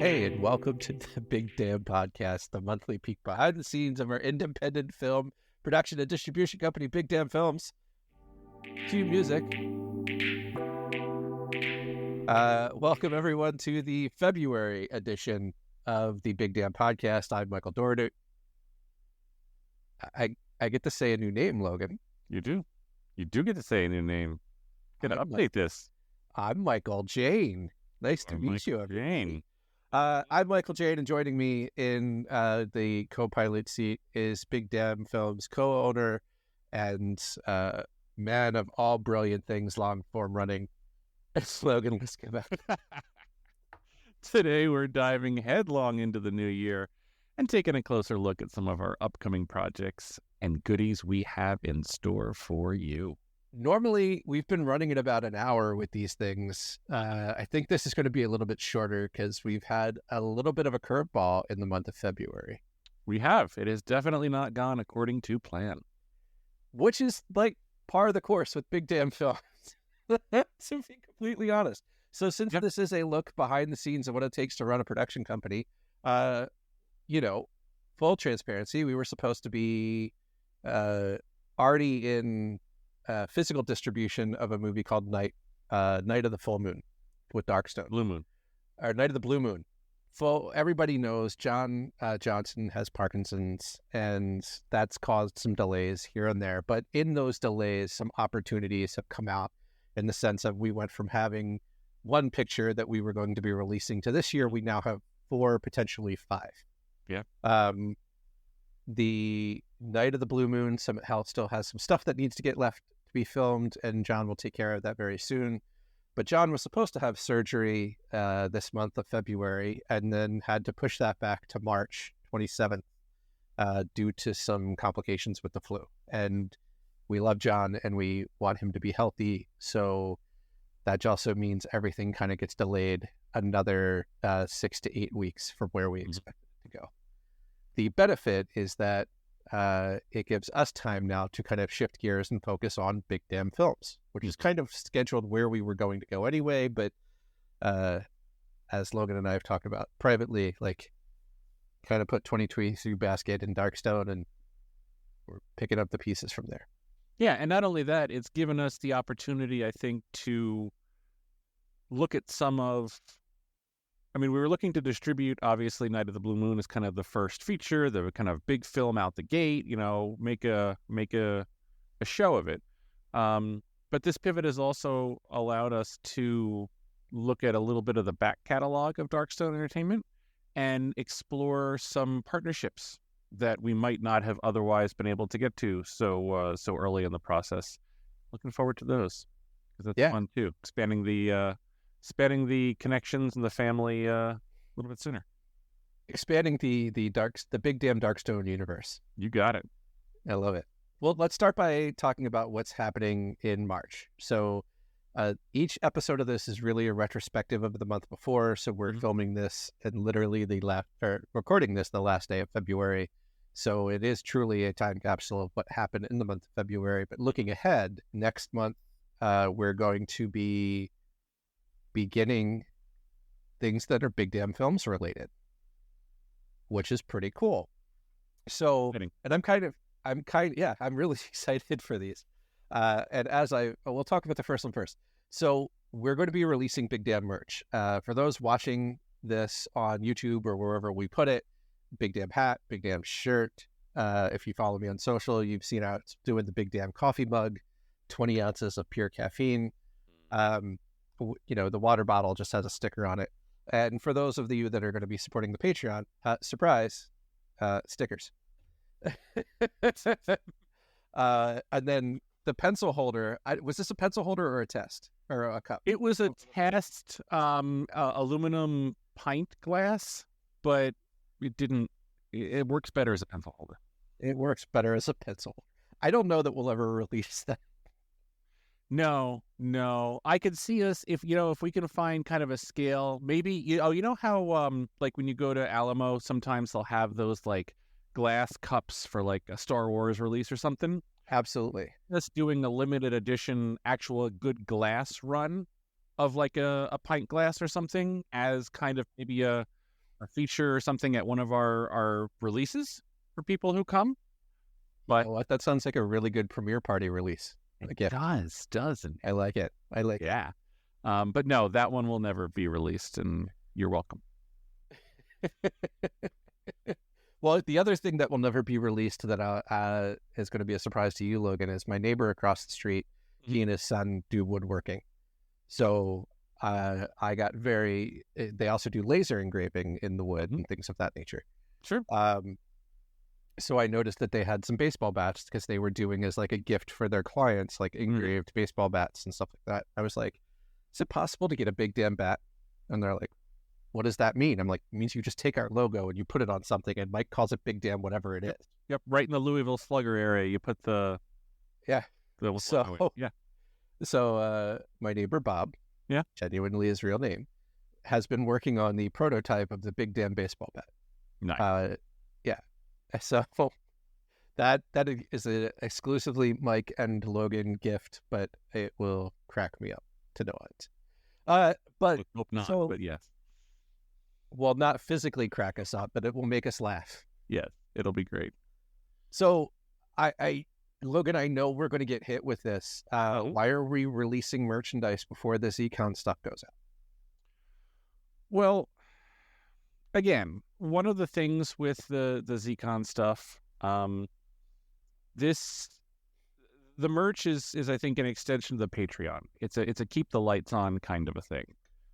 Hey, and welcome to the Big Damn Podcast, the monthly peek behind the scenes of our independent film production and distribution company, Big Damn Films. Cue music. Welcome, everyone, to the February edition of the Big Damn Podcast. I'm Michael Doherty. I get to say a new name, Logan. You do. You do get to say a new name. Gonna update this. I'm Michael Jane. Nice to meet you, everybody. Jane. I'm Michael Jane, and joining me in the co-pilot seat is Big Damn Films co-owner and man of all brilliant things, long-form running, Logan. Let's get back. Today we're diving headlong into the new year and taking a closer look at some of our upcoming projects and goodies we have in store for you. Normally, we've been running at about an hour with these things. I think this is going to be a little bit shorter because we've had a little bit of a curveball in the month of February. We have. It has definitely not gone according to plan. Which is like par of the course with Big Damn Films, to be completely honest. So since this is a look behind the scenes of what it takes to run a production company, full transparency, we were supposed to be already in physical distribution of a movie called Night of the Full Moon with Darkstone. Blue Moon. Or Night of the Blue Moon. Everybody knows John Johnson has Parkinson's, and that's caused some delays here and there. But in those delays, some opportunities have come out in the sense of we went from having one picture that we were going to be releasing to this year, we now have 4, potentially 5. Yeah. The Night of the Blue Moon still has some stuff that needs to get left to be filmed, and John will take care of that very soon. But John was supposed to have surgery this month of February and then had to push that back to March 27th due to some complications with the flu. And we love John and we want him to be healthy. So that also means everything kind of gets delayed another 6 to 8 weeks from where we expected it to go. The benefit is that it gives us time now to kind of shift gears and focus on Big Damn Films, which is kind of scheduled where we were going to go anyway. But as Logan and I have talked about privately, like kind of put 2023 basket in Darkstone, and we're picking up the pieces from there. Yeah, and not only that, it's given us the opportunity, I think, to look at we were looking to distribute, obviously, Night of the Blue Moon is kind of the first feature, the kind of big film out the gate, make a show of it. But this pivot has also allowed us to look at a little bit of the back catalog of Darkstone Entertainment and explore some partnerships that we might not have otherwise been able to get to so early in the process. Looking forward to those, because that's fun too, expanding the connections and the family a little bit sooner. Expanding the Big Damn Darkstone universe. You got it. I love it. Well, let's start by talking about what's happening in March. So each episode of this is really a retrospective of the month before. So we're filming this and literally recording this the last day of February. So it is truly a time capsule of what happened in the month of February. But looking ahead, next month, we're going to be beginning things that are Big Damn Films related, which is pretty cool. So, and I'm really excited for these. And we'll talk about the first one first. So we're going to be releasing Big Damn merch. For those watching this on YouTube or wherever we put it, Big Damn hat, Big Damn shirt. If you follow me on social, you've seen out doing the Big Damn coffee mug, 20 ounces of pure caffeine. The water bottle just has a sticker on it. And for those of you that are going to be supporting the Patreon, surprise, stickers. And then the pencil holder, was this a pencil holder or a test or a cup? It was a test aluminum pint glass, but it works better as a pencil holder. It works better as a pencil. I don't know that we'll ever release that. No. I could see us if we can find kind of a scale, maybe, how like when you go to Alamo, sometimes they'll have those like glass cups for like a Star Wars release or something. Absolutely. Just doing a limited edition, actual good glass run of like a pint glass or something as kind of maybe a a feature or something at one of our releases for people who come. But what? That sounds like a really good premiere party release. it does, doesn't it? I like it. Yeah. But no, that one will never be released, and you're welcome. Well, the other thing that will never be released that is going to be a surprise to you, Logan, is my neighbor across the street. He and his son do woodworking. So I got they also do laser engraving in the wood and things of that nature. Sure. So I noticed that they had some baseball bats because they were doing as like a gift for their clients, like engraved baseball bats and stuff like that. I was like, is it possible to get a big damn bat? And they're like, what does that mean? I'm like, it means you just take our logo and you put it on something, and Mike calls it big damn whatever it is. Yep, right in the Louisville Slugger area, you put the So my neighbor Bob, genuinely his real name, has been working on the prototype of the big damn baseball bat. Nice. So that is an exclusively Mike and Logan gift, but it will crack me up to no end. But hope not. But yes. Well, not physically crack us up, but it will make us laugh. Yes, it'll be great. So, Logan, I know we're going to get hit with this. Why are we releasing merchandise before this econ stuff goes out? Well, again, one of the things with the Zcon stuff, the merch is I think an extension of the Patreon. It's a keep the lights on kind of a thing.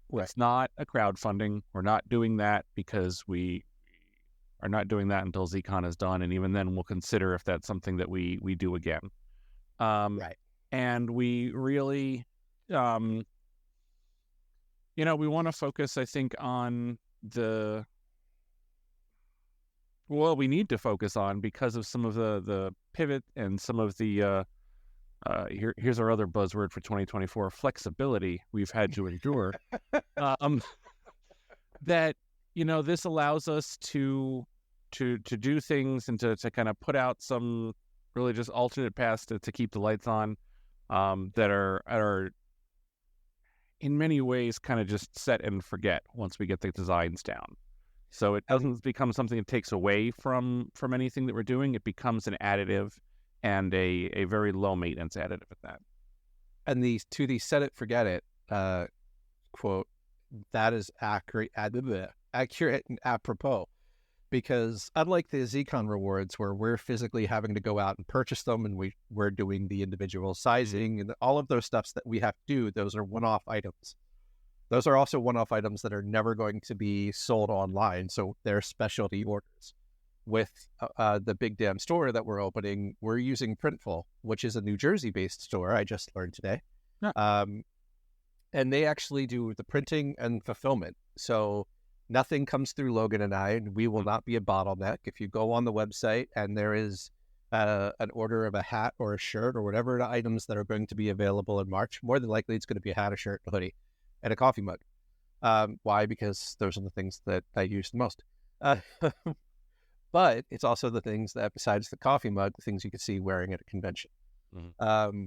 Right. It's not a crowdfunding. We're not doing that because we are not doing that until Zcon is done, and even then we'll consider if that's something that we do again. Right. And we really, we want to focus, I think, on we need to focus on, because of some of the pivot and some of the here's our other buzzword for 2024, flexibility we've had to endure. That this allows us to do things and to kind of put out some really just alternate paths to keep the lights on, that are in many ways kind of just set and forget once we get the designs down. So it doesn't become something that takes away from anything that we're doing. It becomes an additive, and a very low maintenance additive at that. And the set it, forget it quote, that is accurate and apropos, because unlike the Zcon rewards where we're physically having to go out and purchase them, and we're doing the individual sizing and all of those stuffs that we have to do, those are one-off items. Those are also one-off items that are never going to be sold online, so they're specialty orders. With the Big Damn store that we're opening, we're using Printful, which is a New Jersey-based store, I just learned today. Yeah. And they actually do the printing and fulfillment. So nothing comes through Logan and I, and we will not be a bottleneck. If you go on the website and there is an order of a hat or a shirt or whatever the items that are going to be available in March, more than likely it's going to be a hat, a shirt, a hoodie, and a coffee mug. Why? Because those are the things that I use the most. But it's also the things that, besides the coffee mug, the things you could see wearing at a convention. Mm-hmm.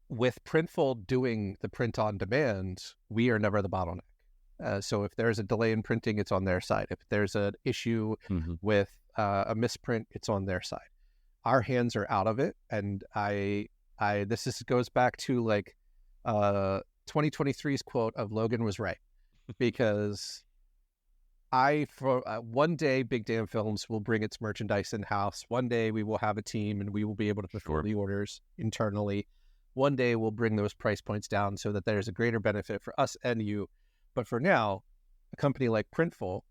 With Printful doing the print on demand, we are never the bottleneck. So if there's a delay in printing, it's on their side. If there's an issue with a misprint, it's on their side. Our hands are out of it, and this goes back to like 2023's quote of Logan was right, because one day Big Damn Films will bring its merchandise in-house. One day we will have a team and we will be able to fulfill the orders internally. One day we'll bring those price points down so that there's a greater benefit for us and you. But for now, a company like Printful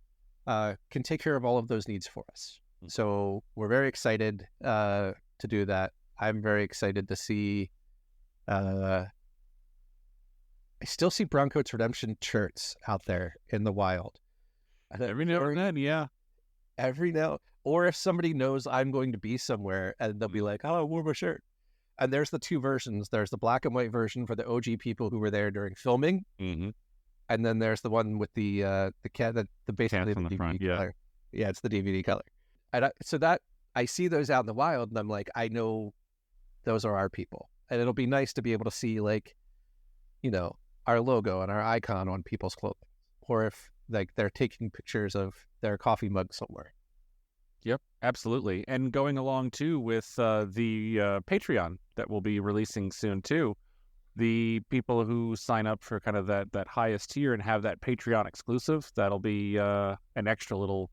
can take care of all of those needs for us. So we're very excited to do that. I'm very excited to see... I still see Bronco's Redemption shirts out there in the wild. Every now and then, yeah. Every now, or if somebody knows I'm going to be somewhere, and they'll be like, "Oh, I wore my shirt." And there's the two versions. There's the black and white version for the OG people who were there during filming, and then there's the one with the basically the DVD front, color. Yeah, it's the DVD color. And so that I see those out in the wild, and I'm like, I know those are our people, and it'll be nice to be able to see, like, our logo and our icon on people's clothing. Or if like they're taking pictures of their coffee mug somewhere. Yep, absolutely. And going along too with the Patreon that we'll be releasing soon too. The people who sign up for kind of that highest tier and have that Patreon exclusive, that'll be an extra little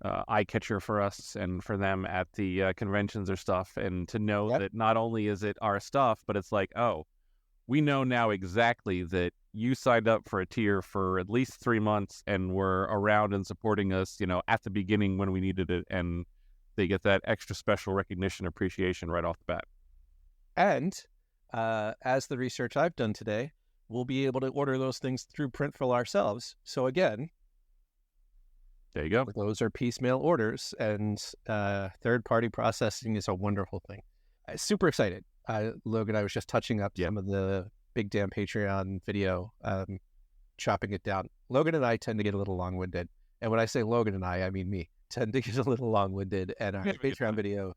eye catcher for us and for them at the conventions or stuff. And to know that not only is it our stuff, but it's like, oh, we know now exactly that you signed up for a tier for at least 3 months and were around and supporting us, at the beginning when we needed it. And they get that extra special recognition, appreciation right off the bat. And as the research I've done today, we'll be able to order those things through Printful ourselves. So again, there you go. Those are piecemeal orders, and third-party processing is a wonderful thing. Super excited. Logan, I was just touching up some of the Big Damn Patreon video, chopping it down. Logan and I tend to get a little long-winded. And when I say Logan and I mean me, tend to get a little long-winded. And our Patreon video,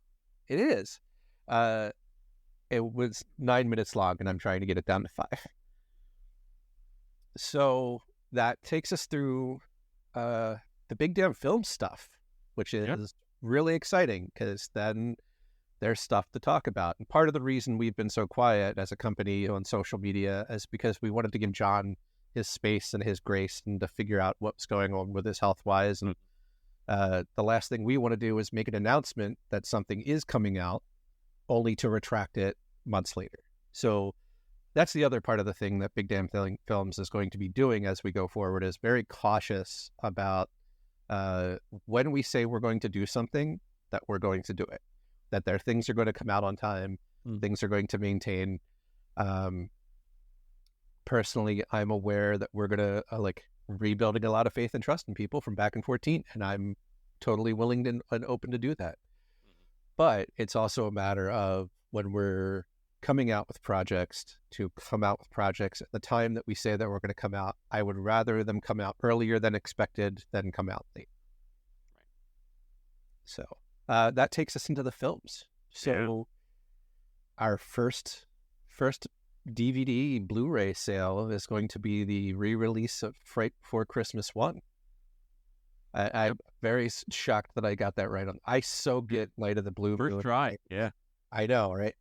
it is. It was 9 minutes long, and I'm trying to get it down to 5. So that takes us through the Big Damn Film stuff, which is really exciting because then there's stuff to talk about. And part of the reason we've been so quiet as a company on social media is because we wanted to give John his space and his grace and to figure out what's going on with his health-wise. And the last thing we want to do is make an announcement that something is coming out only to retract it months later. So that's the other part of the thing that Big Damn Films is going to be doing as we go forward, is very cautious about when we say we're going to do something, that we're going to do it. That their things are going to come out on time, things are going to maintain. Personally, I'm aware that we're going to rebuilding a lot of faith and trust in people from back in 2014, and I'm totally willing and open to do that. But it's also a matter of when we're coming out with projects, to come out with projects at the time that we say that we're going to come out. I would rather them come out earlier than expected than come out late. So that takes us into the films. So our first DVD Blu-ray sale is going to be the re-release of Fright Before Christmas 1. I'm very shocked that I got that right on. I so get Night of the Blue Moon. First try, yeah. I know, right?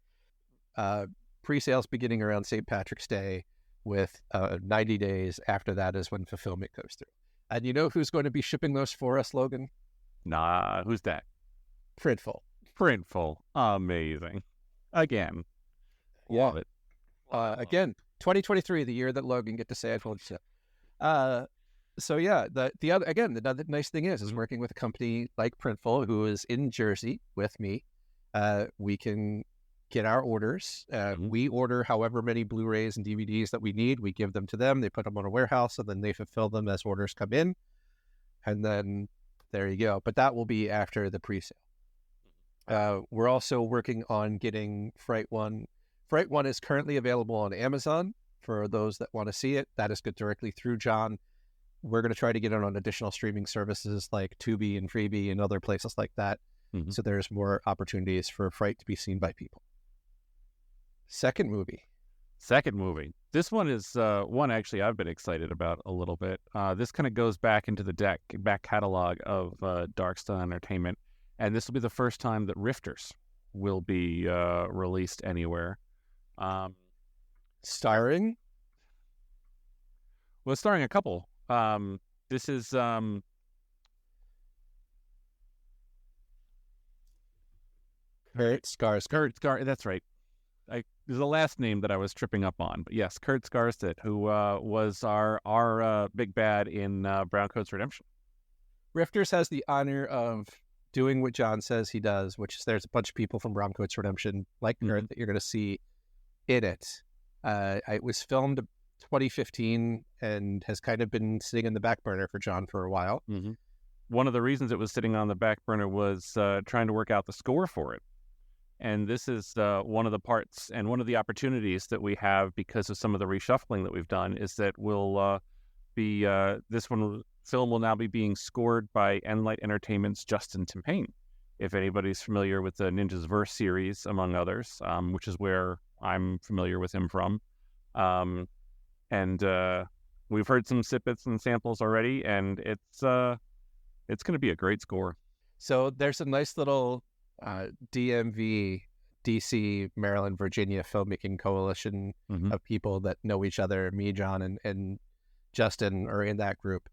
Pre-sales beginning around St. Patrick's Day, with 90 days after that is when fulfillment goes through. And you know who's going to be shipping those for us, Logan? Nah, who's that? Printful. Printful. Amazing. Again. Love it. Again, 2023, the year that Logan get to say I told you so. So yeah, the other nice thing is working with a company like Printful, who is in Jersey with me. We can get our orders. We order however many Blu-rays and DVDs that we need. We give them to them. They put them on a warehouse, and then they fulfill them as orders come in. And then there you go. But that will be after the pre-sale. We're also working on getting Fright 1. Fright 1 is currently available on Amazon for those that want to see it. That is good directly through John. We're going to try to get it on additional streaming services like Tubi and Freebie and other places like that. So there's more opportunities for Fright to be seen by people. Second movie. This one is one actually I've been excited about a little bit. This kind of goes back into the back catalog of Darkstar Entertainment, and this will be the first time that Rifters will be released anywhere. Starring? Well, it's starring a couple. This is Kurt Skarsgård. That's right. There's a last name that I was tripping up on, but yes, Kurt Skarsgård, who was our big bad in Browncoat's Redemption. Rifters has the honor of doing what John says he does, which is there's a bunch of people from Browncoat's Redemption, like Kurt, that you're going to see in it. It was filmed 2015 and has kind of been sitting in the back burner for John for a while. One of the reasons it was sitting on the back burner was trying to work out the score for it. And this is one of the parts and one of the opportunities that we have because of some of the reshuffling that we've done is that we'll be this film will now be being scored by Enlight Entertainment's Justin Timpane. If anybody's familiar with the Ninja's Verse series, among others, which is where I'm familiar with him from. And We've heard some snippets and samples already, and it's going to be a great score. So there's a nice little DMV, DC, Maryland, Virginia filmmaking coalition of people that know each other. Me, John, and Justin are in that group.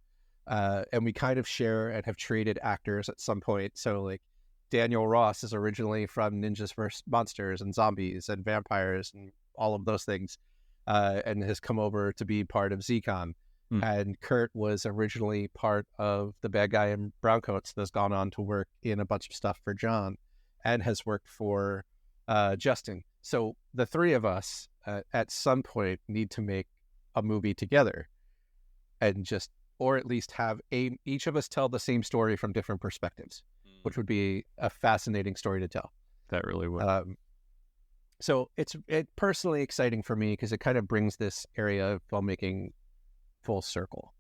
And we kind of share and have traded actors at some point. So like Daniel Ross is originally from Ninjas vs. Monsters and Zombies and Vampires and all of those things, and has come over to be part of ZCon. And Kurt was originally part of the bad guy in Browncoats that's gone on to work in a bunch of stuff for John and has worked for Justin. So the three of us at some point need to make a movie together and just, or at least have each of us tell the same story from different perspectives, which would be a fascinating story to tell. That really would. So it's personally exciting for me because it kind of brings this area of filmmaking full circle,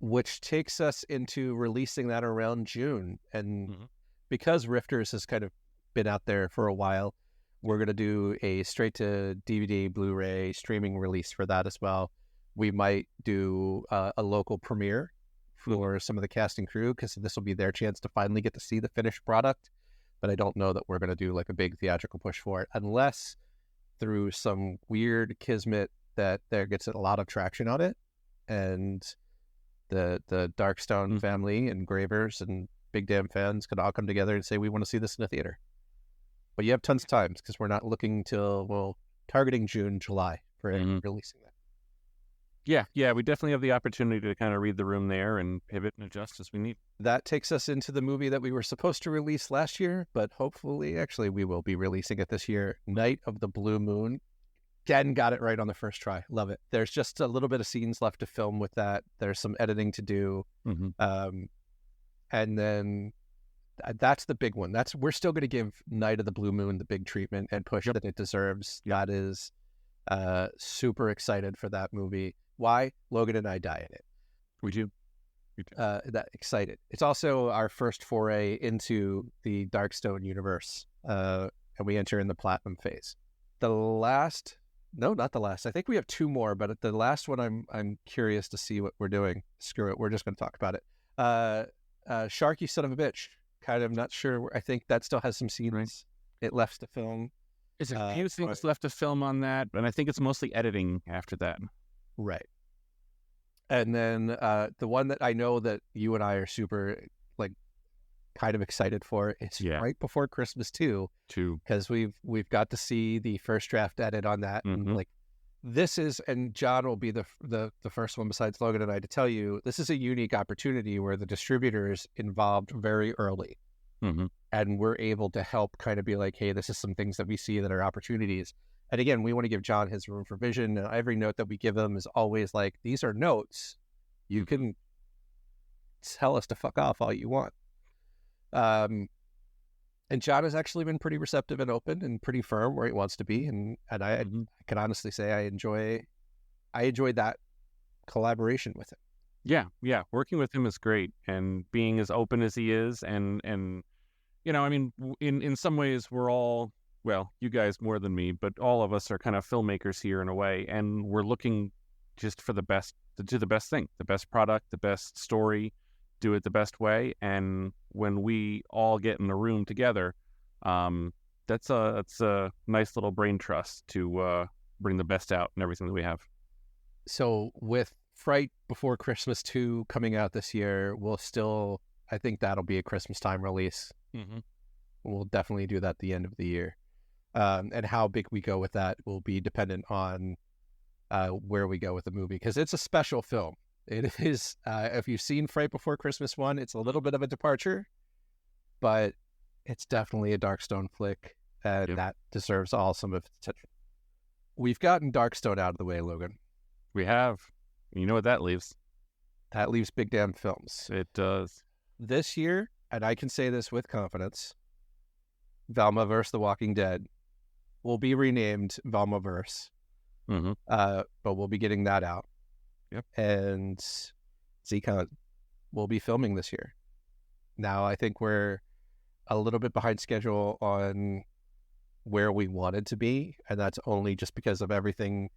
which takes us into releasing that around June. And because Rifters has kind of been out there for a while, we're going to do a straight to DVD, Blu-ray streaming release for that as well. We might do a local premiere for some of the cast and crew because this will be their chance to finally get to see the finished product. But I don't know that we're going to do like a big theatrical push for it unless through some weird kismet that there gets a lot of traction on it. And the Darkstone family and Gravers and Big Damn fans can all come together and say, we want to see this in the theater. But you have tons of times because we're not looking till, targeting June, July for releasing that. Yeah, we definitely have the opportunity to kind of read the room there and pivot and adjust as we need. That takes us into the movie that we were supposed to release last year, but hopefully, actually, we will be releasing it this year, Night of the Blue Moon. Again, got it right on the first try. Love it. There's just a little bit of scenes left to film with that. There's some editing to do. And then that's the big one. We're still going to give Night of the Blue Moon the big treatment and push that it deserves. God is super excited for that movie. Why? Logan and I die in it. We do. That excited. It's also our first foray into the Darkstone universe. And we enter in the Platinum phase. No, not the last. I think we have two more, but at the last one, I'm curious to see what we're doing. Screw it. We're just going to talk about it. Sharky Son of a Bitch. Kind of not sure. I think that still has some scenes it left to film. There's a few things left to film on that, and I think it's mostly editing after that. Right. And then the one that I know that you and I are super kind of excited for is Right Before Christmas 2 because we've got to see the first draft edit on that and this is, and John will be the first one besides Logan and I to tell you, this is a unique opportunity where the distributor is involved very early and we're able to help kind of be like, hey, this is some things that we see that are opportunities. And again, we want to give John his room for vision, and every note that we give him is always like, these are notes. You can tell us to fuck off all you want. And John has actually been pretty receptive and open and pretty firm where he wants to be. And I can honestly say I enjoy that collaboration with him. Yeah. Working with him is great, and being as open as he is. And I mean, in some ways we're all, well, you guys more than me, but all of us are kind of filmmakers here in a way. And we're looking just for the best, to do the best thing, the best product, the best story, do it the best way. And when we all get in a room together, that's a nice little brain trust to bring the best out in everything that we have. So with Fright Before Christmas 2 coming out this year, I think that'll be a Christmas time release. We'll definitely do that at the end of the year. And how big we go with that will be dependent on where we go with the movie, because it's a special film. It is, if you've seen Fright Before Christmas 1, it's a little bit of a departure, but it's definitely a Darkstone flick, and that deserves all some of its attention. We've gotten Darkstone out of the way, Logan. We have. You know what that leaves? That leaves Big Damn Films. It does. This year, and I can say this with confidence, Velma vs. The Walking Dead will be renamed Velmaverse. But we'll be getting that out. And ZCon will be filming this year. Now, I think we're a little bit behind schedule on where we wanted to be, and that's only just because of everything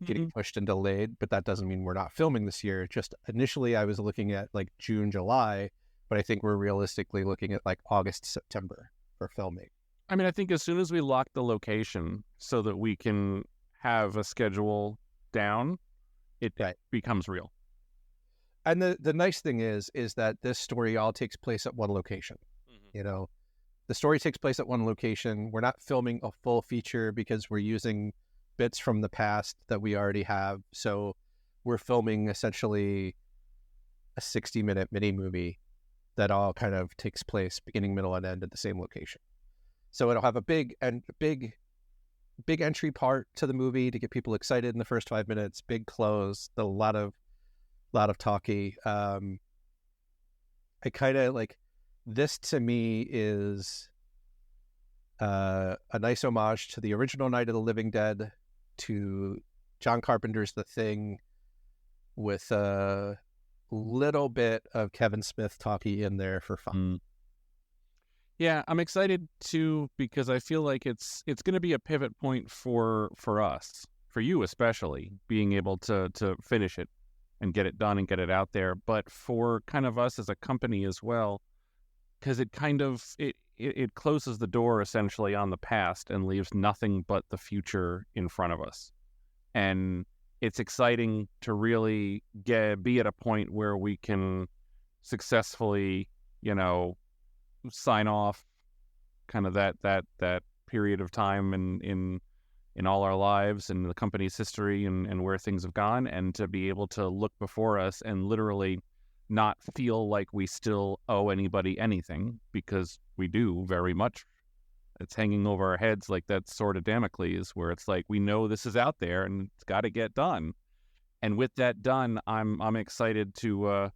getting pushed and delayed, but that doesn't mean we're not filming this year. Just initially I was looking at like June, July, but I think we're realistically looking at like August, September for filming. I mean, I think as soon as we lock the location so that we can have a schedule down, it becomes real. And the nice thing is that this story all takes place at one location. You know, the story takes place at one location. We're not filming a full feature because we're using bits from the past that we already have. So we're filming essentially a 60-minute mini movie that all kind of takes place beginning, middle, and end at the same location. So it'll have a big entry part to the movie to get people excited in the first 5 minutes, big close, a lot of talky. I kind of like this. To me is a nice homage to the original Night of the Living Dead, to John Carpenter's The Thing, with a little bit of Kevin Smith talky in there for fun. Yeah, I'm excited too, because I feel like it's going to be a pivot point for us, for you especially, being able to finish it and get it done and get it out there, but for kind of us as a company as well, because it kind of it closes the door essentially on the past and leaves nothing but the future in front of us. And it's exciting to really be at a point where we can successfully, sign off kind of that period of time in all our lives and the company's history and where things have gone, and to be able to look before us and literally not feel like we still owe anybody anything, because we do very much. It's hanging over our heads like that sword of Damocles, where it's like, we know this is out there and it's got to get done. And with that done, I'm excited to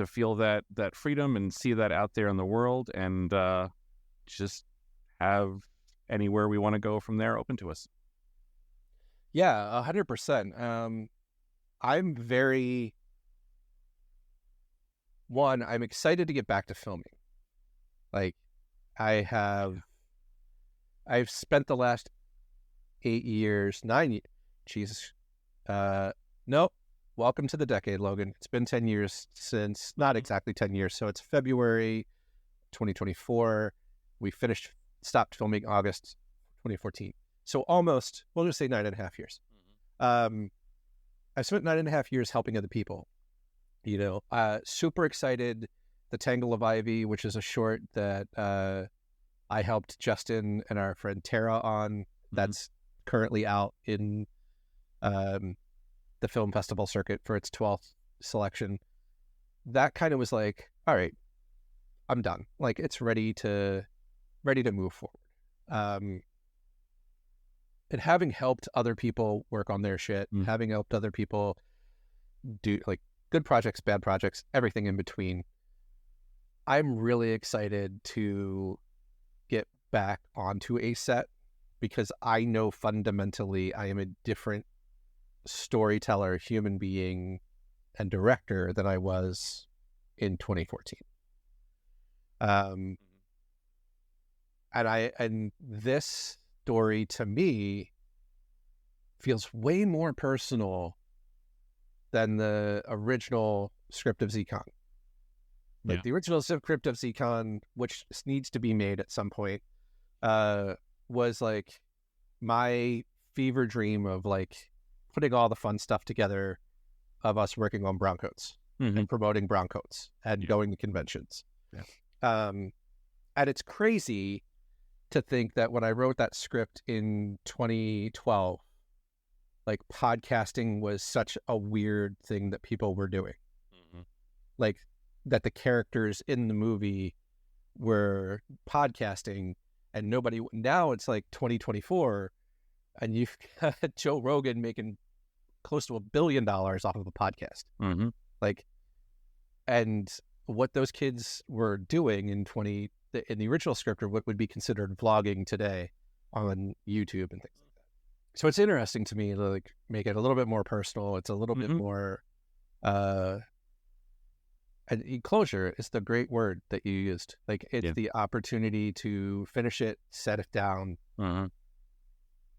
feel that freedom and see that out there in the world, and just have anywhere we want to go from there open to us. Yeah, 100%. I'm excited to get back to filming. Like, I've spent the last 9 years. Jesus. Nope. Welcome to the decade, Logan. It's been 10 years since, not exactly 10 years. So it's February 2024. We stopped filming August 2014. So almost, we'll just say 9.5 years. I've spent 9.5 years helping other people. Super excited. The Tangle of Ivy, which is a short that I helped Justin and our friend Tara on. That's currently out in the film festival circuit for its 12th selection. That kind of was like, all right, I'm done. Like, it's ready to move forward. And having helped other people work on their shit, having helped other people do like good projects, bad projects, everything in between, I'm really excited to get back onto a set, because I know fundamentally I am a different storyteller, human being, and director than I was in 2014. And this story to me feels way more personal than the original script of Zcon. Like, the original script of Zcon, which needs to be made at some point, was like my fever dream of like putting all the fun stuff together of us working on brown coats and promoting brown coats and going to conventions. And it's crazy to think that when I wrote that script in 2012, like, podcasting was such a weird thing that people were doing. Like, that the characters in the movie were podcasting and nobody. Now it's like 2024 and you've got Joe Rogan making close to $1 billion off of a podcast. Like, and what those kids were doing in the original script, or what would be considered vlogging today on YouTube and things like that. So it's interesting to me to like make it a little bit more personal. It's a little bit more, and enclosure is the great word that you used. Like, it's the opportunity to finish it, set it down,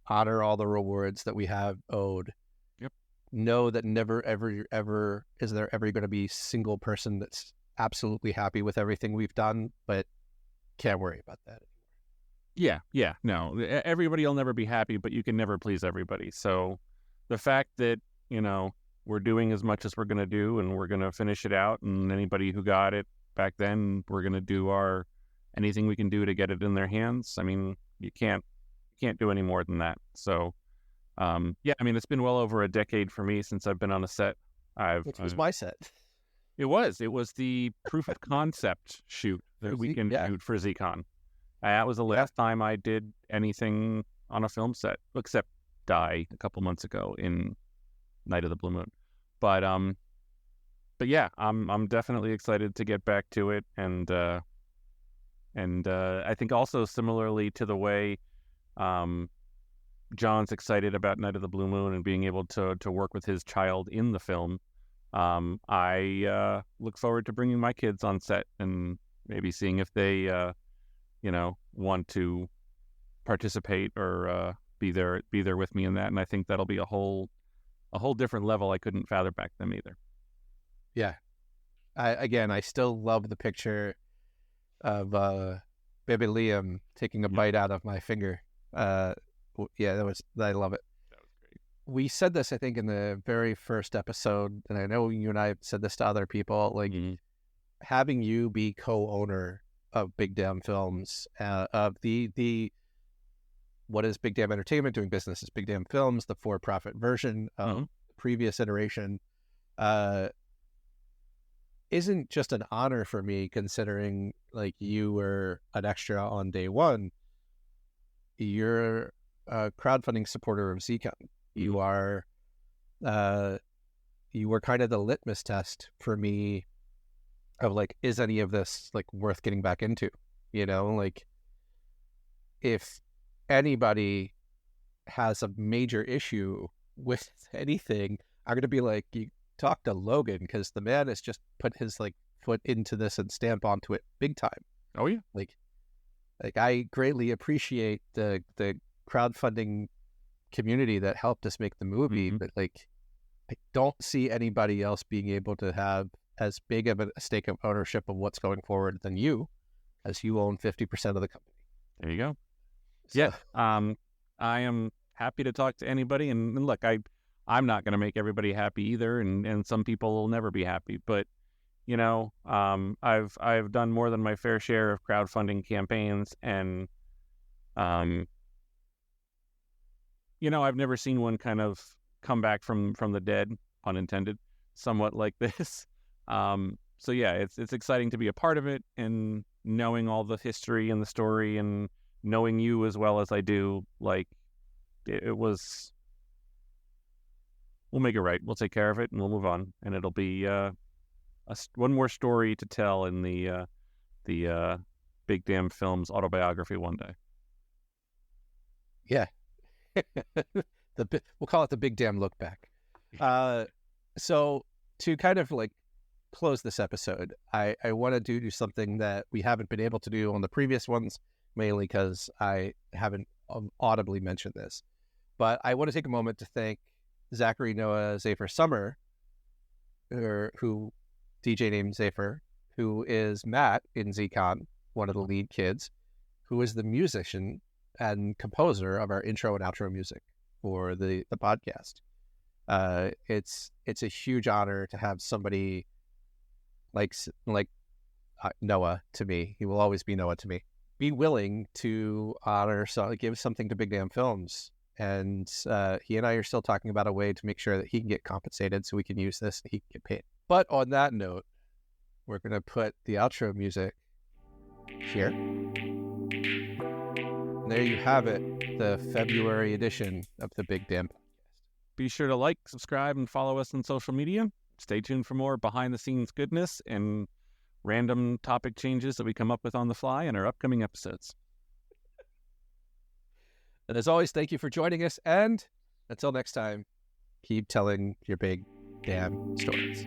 honor all the rewards that we have owed, know that never, ever is there ever going to be a single person that's absolutely happy with everything we've done, but can't worry about that. Yeah. No, everybody will never be happy, but you can never please everybody. So the fact that, we're doing as much as we're going to do and we're going to finish it out, and anybody who got it back then, we're going to do anything we can do to get it in their hands. I mean, you can't do any more than that. So, it's been well over a decade for me since I've been on a set. Which was my set. It was the proof of concept shoot, the weekend shoot for ZCon. That was the last time I did anything on a film set, except die a couple months ago in Night of the Blue Moon. But yeah, I'm definitely excited to get back to it, and I think also similarly to the way John's excited about Night of the Blue Moon and being able to work with his child in the film. I look forward to bringing my kids on set and maybe seeing if they want to participate or be there with me in that. And I think that'll be a whole different level I couldn't fathom back then either. Yeah. I still love the picture of baby Liam taking a bite out of my finger. I love it. That was great. We said this, I think, in the very first episode, and I know you and I have said this to other people, like having you be co-owner of Big Damn Films, of the what is Big Damn Entertainment doing business as Big Damn Films, the for-profit version of the previous iteration, isn't just an honor for me, considering like you were an extra on day one. You're a crowdfunding supporter of ZCon. You are, you were kind of the litmus test for me of like, is any of this like worth getting back into? Like if anybody has a major issue with anything, I'm going to be like, you talk to Logan, because the man has just put his like foot into this and stamp onto it big time. Oh yeah. Like I greatly appreciate the crowdfunding community that helped us make the movie, but like I don't see anybody else being able to have as big of a stake of ownership of what's going forward than you, as you own 50% of the company. There you go. So, yeah. I am happy to talk to anybody, and look, I'm not going to make everybody happy either, and some people will never be happy, but I've done more than my fair share of crowdfunding campaigns, and I've never seen one kind of come back from the dead, pun intended, somewhat like this. So yeah, it's exciting to be a part of it, and knowing all the history and the story, and knowing you as well as I do, like it was. We'll make it right. We'll take care of it, and we'll move on, and it'll be one more story to tell in the Big Damn Films autobiography one day. Yeah. We'll call it the Big Damn Look Back. So to kind of like close this episode, I want to do something that we haven't been able to do on the previous ones, mainly because I haven't audibly mentioned this. But I want to take a moment to thank Zachary Noah Zafer Summer, who DJ named Zafer, who is Matt in ZCon, one of the lead kids, who is the musician and composer of our intro and outro music for the podcast. It's a huge honor to have somebody like Noah to me. He will always be Noah to me. Be willing to honor, give something to Big Damn Films. And he and I are still talking about a way to make sure that he can get compensated so we can use this and he can get paid. But on that note, we're going to put the outro music here. And there you have it, the February edition of the Big Damn Podcast. Be sure to like, subscribe, and follow us on social media. Stay tuned for more behind-the-scenes goodness and random topic changes that we come up with on the fly in our upcoming episodes. And as always, thank you for joining us. And until next time, keep telling your big damn stories.